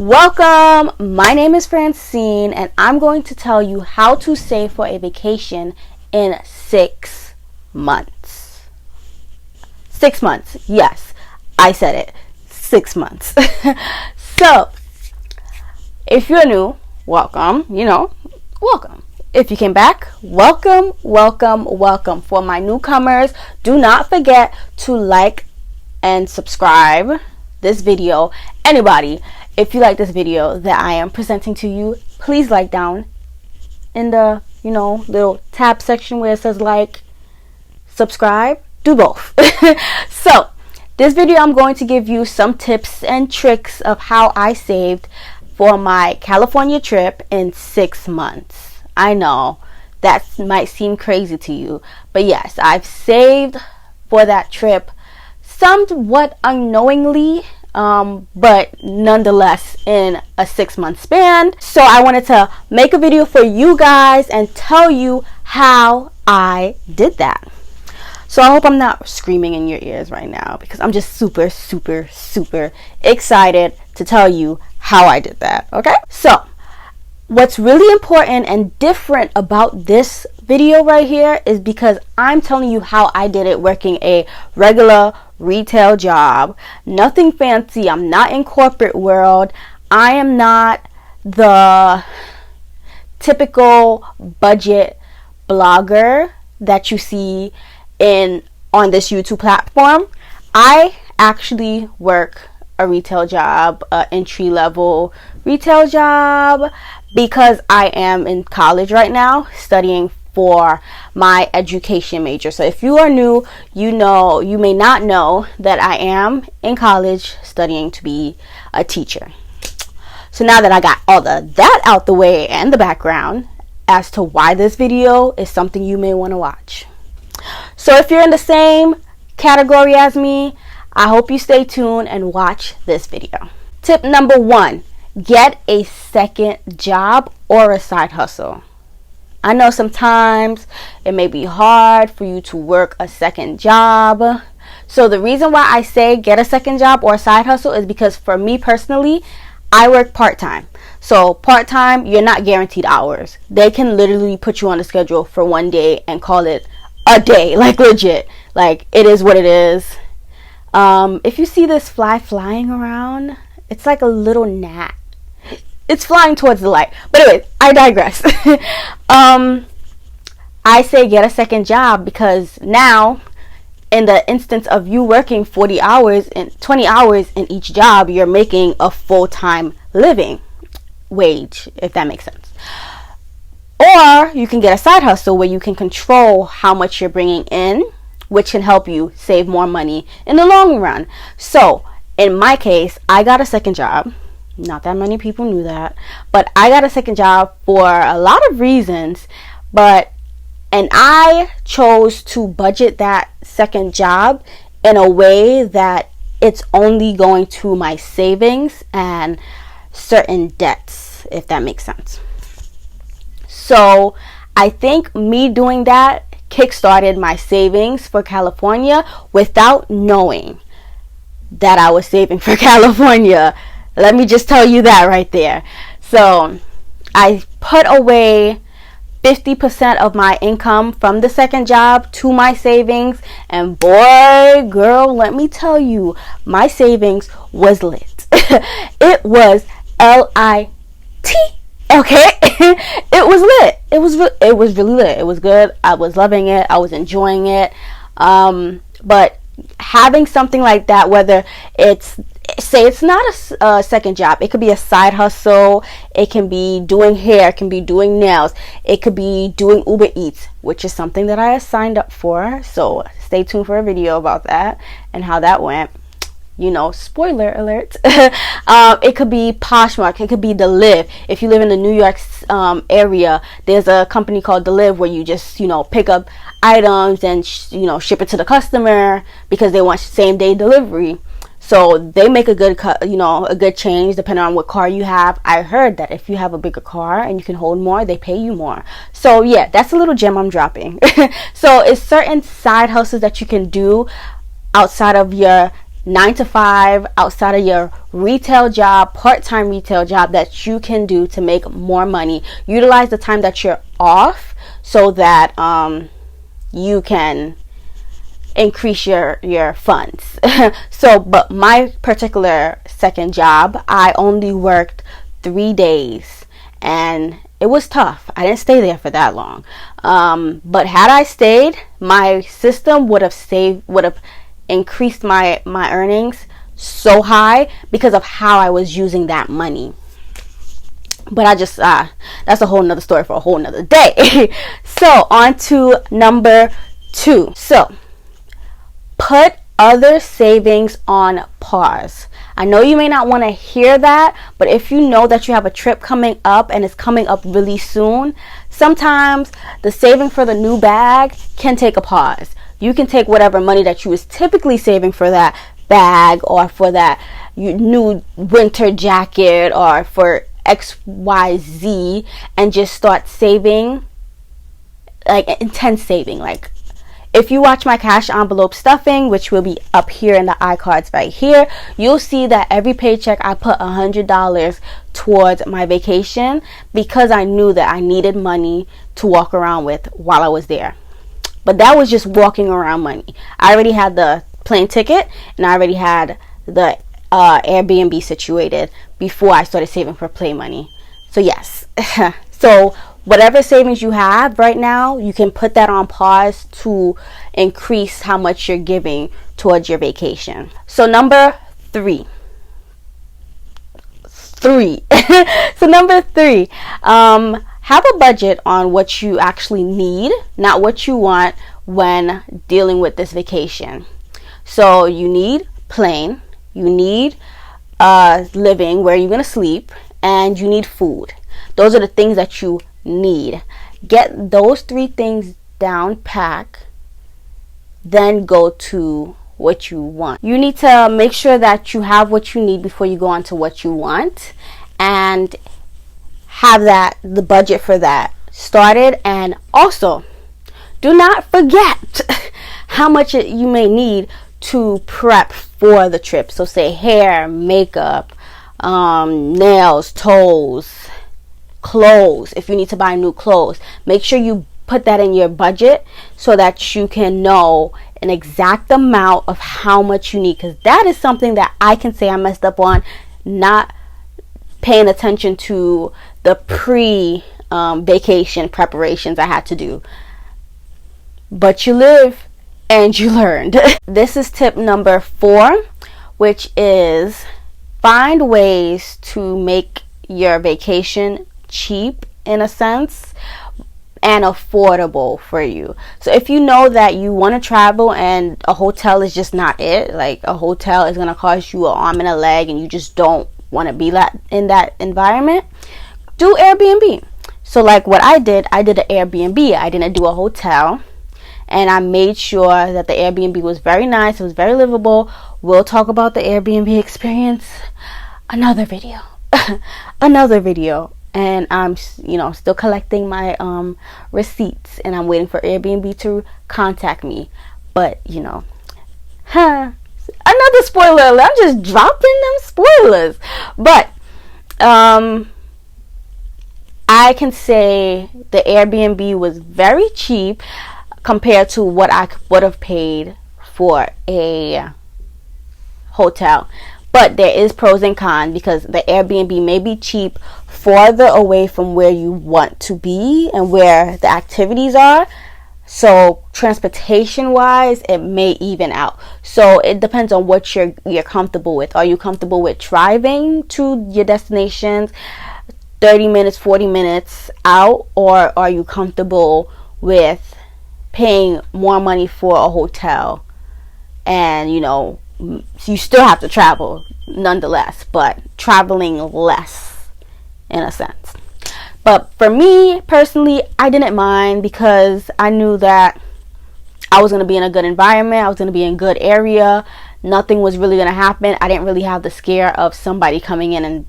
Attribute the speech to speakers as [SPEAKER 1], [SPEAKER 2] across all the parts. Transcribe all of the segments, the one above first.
[SPEAKER 1] Welcome, my name is Francine and I'm going to tell you how to save for a vacation in 6 months. 6 months, yes, I said it, 6 months. So, if you're new, welcome, welcome. If you came back, welcome. For my newcomers, do not forget to like and subscribe this video. Anybody, if you like this video that I am presenting to you, please like down in the little tab section where it says like, subscribe, do both. So this video I'm going to give you some tips and tricks of how I saved for my California trip in 6 months. I know that might seem crazy to you, but yes, I've saved for that trip somewhat unknowingly, but nonetheless in a 6 month span. So I wanted to make a video for you guys and tell you how I did that. So I hope I'm not screaming in your ears right now because I'm just super excited to tell you how I did that. Okay, so what's really important and different about this video right here is because I'm telling you how I did it working a regular retail job. Nothing fancy. I'm not in corporate world. I am not the typical budget blogger that you see on this YouTube platform. I actually work a retail job, entry-level retail job, because I am in college right now studying for my education major. So if you are new, you may not know that I am in college studying to be a teacher. So now that I got all of that out the way and the background as to why this video is something you may want to watch. So if you're in the same category as me, I hope you stay tuned and watch this video. Tip number 1, get a second job or a side hustle. I know sometimes it may be hard for you to work a second job. So the reason why I say get a second job or a side hustle is because for me personally, I work part-time. So part-time, you're not guaranteed hours. They can literally put you on the schedule for one day and call it a day, like legit. Like it is what it is. If you see this fly flying around, it's like a little gnat. It's flying towards the light. But anyway, I digress. I say get a second job because now, in the instance of you working 40 hours and 20 hours in each job, you're making a full-time living wage, if that makes sense. Or you can get a side hustle where you can control how much you're bringing in, which can help you save more money in the long run. So in my case, I got a second job. Not that many people knew that, but I got a second job for a lot of reasons, and I chose to budget that second job in a way that it's only going to my savings and certain debts, if that makes sense. So I think me doing that kickstarted my savings for California without knowing that I was saving for California. Let me just tell you that right there. So I put away 50% of my income from the second job to my savings, and boy, girl, let me tell you, my savings was lit. It was L-I-T. Okay. It was lit. It was really lit. It was good. I was loving it. I was enjoying it. But having something like that, whether it's not a second job, it could be a side hustle, it can be doing hair, it can be doing nails, it could be doing Uber Eats, which is something that I signed up for. So stay tuned for a video about that and how that went. Spoiler alert. It could be Poshmark, it could be Deliv. If you live in the New York area, there's a company called Deliv where you just pick up items and ship it to the customer because they want same day delivery. So they make a good a good change depending on what car you have. I heard that if you have a bigger car and you can hold more, they pay you more. So yeah, that's a little gem I'm dropping. So it's certain side hustles that you can do outside of your 9 to 5 outside of your retail job, part-time retail job, that you can do to make more money. Utilize the time that you're off so that you can increase your funds. So, but my particular second job, I only worked 3 days, and it was tough. I didn't stay there for that long. But had I stayed, my system would have increased my earnings so high because of how I was using that money. But I just that's a whole nother story for a whole nother day. So on to number 2. So put other savings on pause. I know you may not want to hear that, but if you know that you have a trip coming up and it's coming up really soon, sometimes the saving for the new bag can take a pause. You can take whatever money that you was typically saving for that bag, or for that new winter jacket, or for XYZ, and just start saving, like intense saving. Like, if you watch my cash envelope stuffing, which will be up here in the iCards right here, you'll see that every paycheck I put $100 towards my vacation, because I knew that I needed money to walk around with while I was there. But that was just walking around money. I already had the plane ticket, and I already had the Airbnb situated before I started saving for play money. So yes. So whatever savings you have right now, you can put that on pause to increase how much you're giving towards your vacation. So number 3. So number 3, have a budget on what you actually need, not what you want, when dealing with this vacation. So you need plane, you need living, where you're going to sleep, and you need food. Those are the things that you need. Get those 3 things down pack, then go to what you want. You need to make sure that you have what you need before you go on to what you want, and have the budget for that started. And also, do not forget how much you may need to prep for the trip. So say hair, makeup, nails, toes, clothes. If you need to buy new clothes, make sure you put that in your budget so that you can know an exact amount of how much you need, because that is something that I can say I messed up on, not paying attention to the vacation preparations I had to do. But you live and you learned. This is tip number 4, which is find ways to make your vacation cheap, in a sense, and affordable for you. So if you know that you want to travel and a hotel is just not it, like a hotel is going to cost you an arm and a leg, and you just don't want to be in that environment, do Airbnb. So like what I did an Airbnb. I didn't do a hotel, and I made sure that the Airbnb was very nice. It was very livable. We'll talk about the Airbnb experience another video. And I'm still collecting my receipts, and I'm waiting for Airbnb to contact me. But another spoiler alert. I'm just dropping them spoilers. But I can say the Airbnb was very cheap compared to what I would have paid for a hotel. But there is pros and cons, because the Airbnb may be cheap farther away from where you want to be and where the activities are. So transportation wise, it may even out. So it depends on what you're comfortable with. Are you comfortable with driving to your destinations 30 minutes, 40 minutes out? Or are you comfortable with paying more money for a hotel, and you still have to travel nonetheless, but traveling less in a sense? But for me personally, I didn't mind, because I knew that I was going to be in a good environment. I was going to be in a good area. Nothing was really going to happen. I didn't really have the scare of somebody coming in and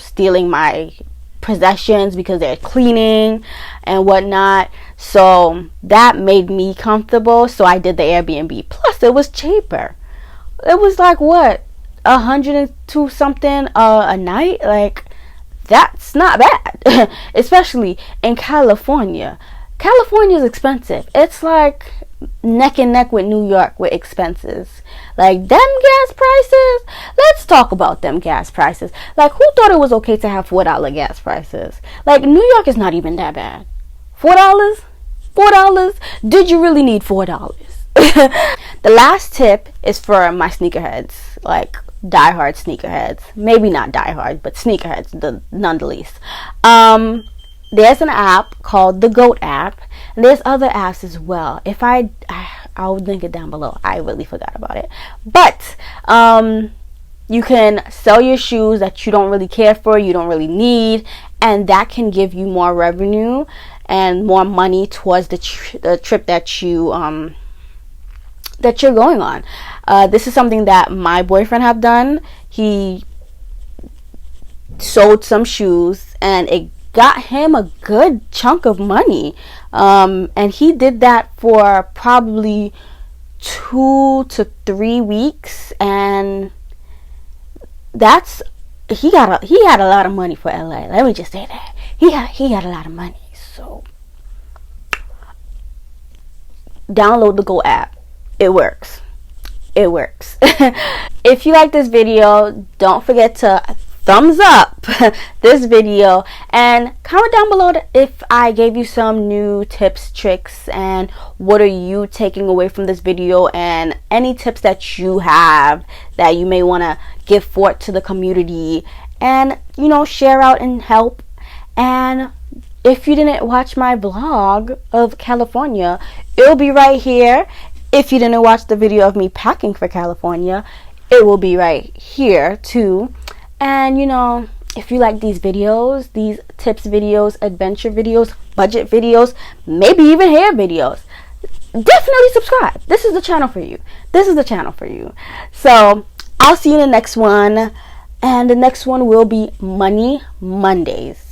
[SPEAKER 1] stealing my possessions because they're cleaning and whatnot. So that made me comfortable. So I did the Airbnb. Plus, it was cheaper. it was like what, 102 something a night. Like, that's not bad. Especially in California. California is expensive. It's like neck and neck with New York with expenses. Like, them gas prices, let's talk about them gas prices. Like, who thought it was okay to have $4 gas prices? Like, New York is not even that bad. $4? Did you really need $4? The last tip is for my sneakerheads, like diehard sneakerheads. Maybe not diehard, but sneakerheads, nonetheless. There's an app called the GOAT app, and there's other apps as well. I'll link it down below. I really forgot about it. But you can sell your shoes that you don't really care for, you don't really need, and that can give you more revenue and more money towards the trip that you're going on. This is something that my boyfriend have done. He sold some shoes and it got him a good chunk of money, and he did that for probably 2 to 3 weeks, and he had a lot of money for LA. Let me just say that he had a lot of money. So download the Go app. It works. If you like this video, don't forget to thumbs up this video and comment down below if I gave you some new tips, tricks, and what are you taking away from this video, and any tips that you have that you may want to give forth to the community and, you know, share out and help. And if you didn't watch my vlog of California, it'll be right here. If you didn't watch the video of me packing for California, it will be right here too. And, you know, if you like these videos, these tips videos, adventure videos, budget videos, maybe even hair videos, definitely subscribe. This is the channel for you. So I'll see you in the next one. And the next one will be Money Mondays.